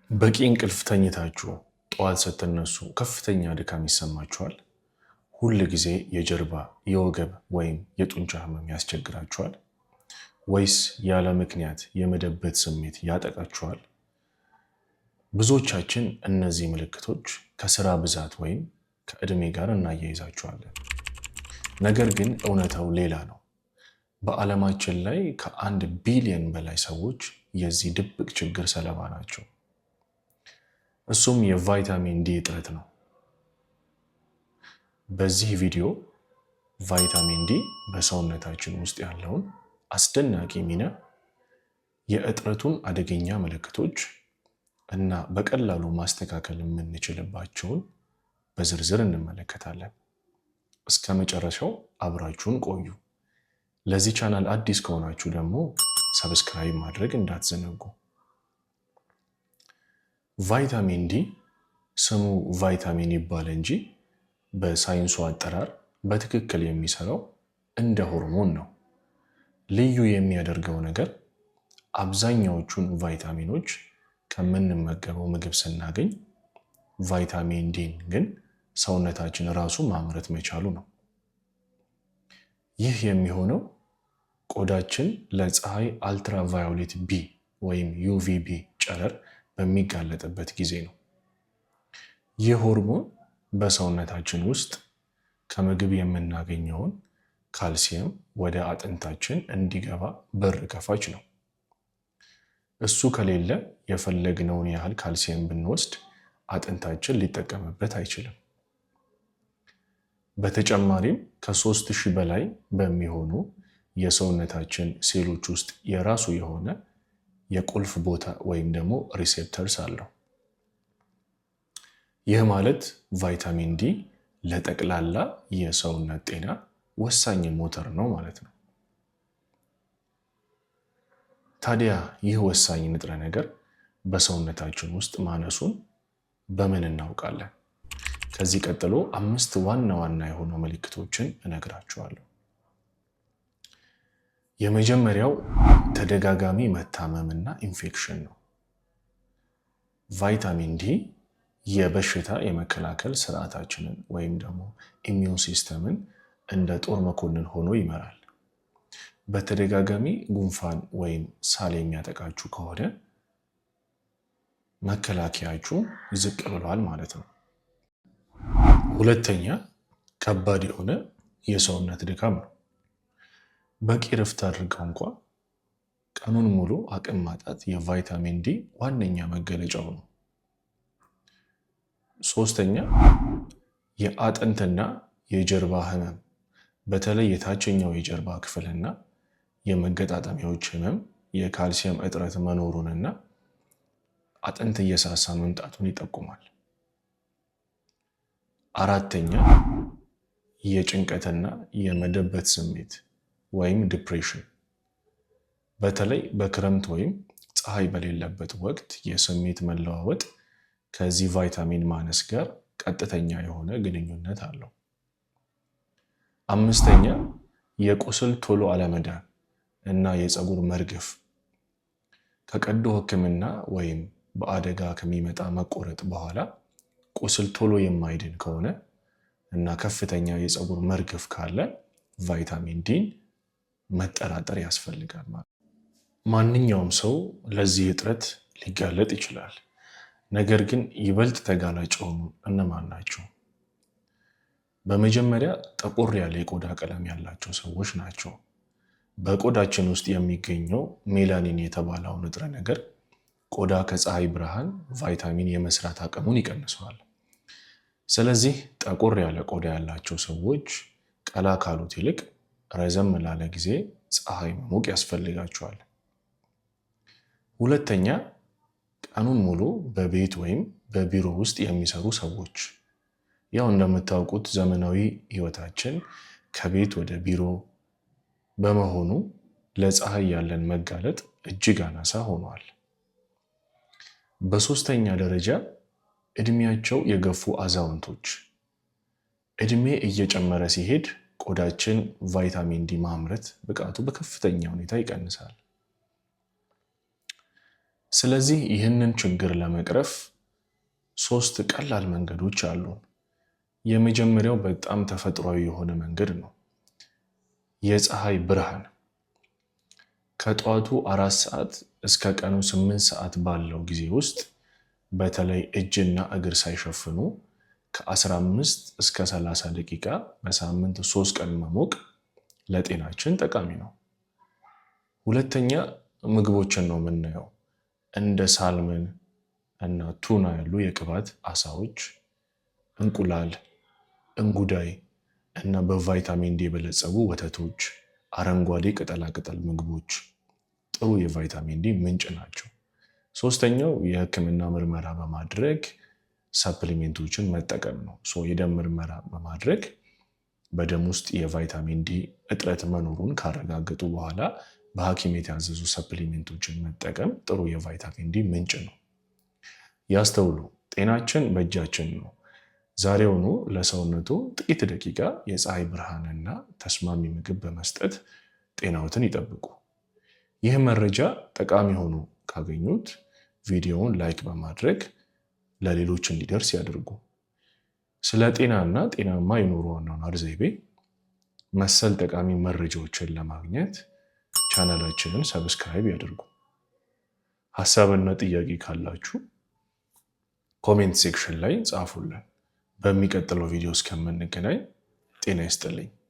በቂ እንቅልፍ ተኝታችሁ ጠዋት ስትነሱ ከፍተኛ ድካም ይሰማችኋል? ሁል ጊዜ የጀርባ፣ የወገብ ወይም የጡንቻ ህመም ያስቸግራችኋል? ወይስ ያለ ምክንያት የመደበት ስሜት ያጠቃችኋል? ብዙዎቻችን እነዚህ ምልክቶች ከስራ ብዛት ወይም ከዕድሜ ጋር እናያይዛቸዋለን። ነገር ግን እውነታው ሌላ ነው። በዓለማችን ላይ ከ1 ቢሊዮን በላይ ሰዎች የዚህ ድብቅ ችግር ሰለባ ናቸው። እሱም የቫይታሚን ዲ እጥረት ነው። በዚህ ቪዲዮ ቫይታሚን ዲ በሰውነታችን ውስጥ ያለውን አስደናቂ ሚና፣ የእጥረቱን አደገኛ ምልክቶች እና በቀላሉ ማስተካከል የምንችልባቸውን በዝርዝር እንመለከታለን። እስከ መጨረሻው አብራችሁን ቆዩ። ለዚህ ቻናል አዲስ ከሆናችሁ ደግሞ ሰብስክራይብ ማድረግ እንዳትዘነጉ። ቫይታሚን ዲ ስሙ ቫይታሚን ይባል እንጂ በሳይንሱ አጠራር በትክክል የሚሰራው እንደ ሆርሞን ነው። ልዩ የሚያደርገው ነገር አብዛኛዎቹን ቫይታሚኖች ከምንመገበው ምግብ ስናገኝ፣ ቫይታሚን ዲን ግን ሰውነታችን ራሱ ማምረት መቻሉ ነው። ይህ የሚሆነው ቆዳችን ለፀሐይ አልትራቫዮሌት ቢ ወይም ዩቪቢ ጨረር በሚጋለጥበት ጊዜ ነው። ይህ ሆርሞን በሰውነታችን ውስጥ ከምግብ የምናገኘውን ካልሲየም ወደ አጥንታችን እንዲገባ በር ከፋች ነው። እሱ ከሌለ የፈለግነውን ያህል ካልሲየም ብንወስድ አጥንታችን ሊጠቀምበት አይችልም። በተጨማሪም ከ3000 በላይ በሚሆኑ የሰውነታችን ሴሎች ውስጥ የራሱ የሆነ የቁልፍ ቦታ ወይም ደግሞ ሪሴፕተርስ አለው። ይህ ማለት ቫይታሚን ዲ ለጠቅላላ የሰውነት ጤና ወሳኝ ሞተር ነው ማለት ነው። ታዲያ ይህ ወሳኝ ንጥረ ነገር በሰውነታችን ውስጥ ማነሱን በምን እናውቃለን? ከዚህ ቀጥሎ 5 ዋና ዋና የሆኑ ምልክቶችን እነግራችኋለሁ። የመጀመሪያው ተደጋጋሚ መታመምና ኢንፌክሽን ነው። ቫይታሚን ዲ የበሽታ የመከላከል ስርዓታችንን ወይም ደግሞ ኢሚዩን ሲስተምን እንደ ጦር መኮንን ሆኖ ይመራል። በተደጋጋሚ ጉንፋን ወይም ሳል የሚያጠቃችሁ ከሆነ መከላከያችሁ ዝቅ ብሏል ማለት ነው። ሁለተኛ ከባድ የሆነ የሰውነት ድካም ነው። በቂ ረፍት አድርገው እንኳ ቀኑን ሙሉ አቅም ማጣት የቫይታሚን ዲ ዋነኛ መገለጫው ነው። ሶስተኛ የአጥንትና የጀርባ ህመም፣ በተለይ የታችኛው የጀርባ ክፍልና የመገጣጠሚያዎች ህመም የካልሲየም እጥረት መኖሩንና አጥንት እየሳሳ መምጣቱን ይጠቁማል። አራተኛ የጭንቀትና የመደበት ስሜት ወይም ዲፕሬሽን፣ በተለይ በክረምት ወይም ፀሐይ በሌለበት ወቅት የስሜት መለዋወጥ ከዚህ ቫይታሚን ማነስ ጋር ቀጥተኛ የሆነ ግንኙነት አለው። አምስተኛ የቁስል ቶሎ አለመዳን እና የፀጉር መርገፍ፣ ከቀዶ ሕክምና ወይም በአደጋ ከሚመጣ መቆረጥ በኋላ ቁስል ቶሎ የማይድን ከሆነ እና ከፍተኛ የፀጉር መርገፍ ካለ ቫይታሚን ዲን መጠራጠር ያስፈልጋል ማለት። ማንኛውም ሰው ለዚህ እጥረት ሊጋለጥ ይችላል። ነገር ግን ይበልጥ ተጋላጭ የሆኑ እነማን ናቸው? በመጀመሪያ ጠቆር ያለ የቆዳ ቀለም ያላቸው ሰዎች ናቸው። በቆዳችን ውስጥ የሚገኘው ሜላኒን የተባለው ንጥረ ነገር ቆዳ ከፀሐይ ብርሃን ቫይታሚን የመስራት አቅሙን ይቀንሰዋል። ስለዚህ ጠቆር ያለ ቆዳ ያላቸው ሰዎች ቀላ ካሉት ይልቅ ረዘም ላለ ጊዜ ፀሐይ መሞቅ ያስፈልጋቸዋል። ሁለተኛ ቀኑን ሙሉ በቤት ወይም በቢሮ ውስጥ የሚሰሩ ሰዎች። ያው እንደምታውቁት ዘመናዊ ህይወታችን ከቤት ወደ ቢሮ በመሆኑ ለፀሐይ ያለን መጋለጥ እጅግ አናሳ ሆኗል። በሶስተኛ ደረጃ እድሜያቸው የገፉ አዛውንቶች። እድሜ እየጨመረ ሲሄድ ቆዳችን ቫይታሚን ዲ ማምረት ብቃቱ በከፍተኛ ሁኔታ ይቀንሳል። ስለዚህ ይህንን ችግር ለመቅረፍ 3 ቀላል መንገዶች አሉ። የመጀመሪያው በጣም ተፈጥሯዊ የሆነ መንገድ ነው። የፀሐይ ብርሃን ከጠዋቱ 4 ሰዓት እስከ ቀኑ 8 ሰዓት ባለው ጊዜ ውስጥ በተለይ እጅና እግር ሳይሸፍኑ ከ15 እስከ 30 ደቂቃ በሳምንት 3 ቀን መሞቅ ለጤናችን ጠቃሚ ነው። ሁለተኛ ምግቦችን ነው የምናየው። እንደ ሳልመን እና ቱና ያሉ የቅባት አሳዎች፣ እንቁላል፣ እንጉዳይ እና በቫይታሚን ዲ የበለጸጉ ወተቶች፣ አረንጓዴ ቅጠላቅጠል ምግቦች ጥሩ የቫይታሚን ዲ ምንጭ ናቸው። ሶስተኛው የህክምና ምርመራ በማድረግ ሰፕሊሜንቶችን መጠቀም ነው። የደም ምርመራ በማድረግ በደም ውስጥ የቫይታሚን ዲ እጥረት መኖሩን ካረጋገጡ በኋላ በሐኪም የታዘዙ ሰፕሊሜንቶችን መጠቀም ጥሩ የቫይታሚን ዲ ምንጭ ነው። ያስተውሉ፣ ጤናችን በእጃችን ነው። ዛሬውኑ ለሰውነቱ ጥቂት ደቂቃ የፀሐይ ብርሃንና ተስማሚ ምግብ በመስጠት ጤናዎትን ይጠብቁ። ይህ መረጃ ጠቃሚ ሆኖ ካገኙት ቪዲዮውን ላይክ በማድረግ ለሌሎች እንዲደርስ ያድርጉ። ስለ ጤናና ጤናማ የኑሮ አኗኗር ዘይቤ መሰል ጠቃሚ መረጃዎችን ለማግኘት ቻናላችንን ሰብስክራይብ ያድርጉ። ሀሳብና ጥያቄ ካላችሁ ኮሜንት ሴክሽን ላይ ጻፉልን። በሚቀጥለው ቪዲዮ እስከምንገናኝ ጤና ይስጥልኝ።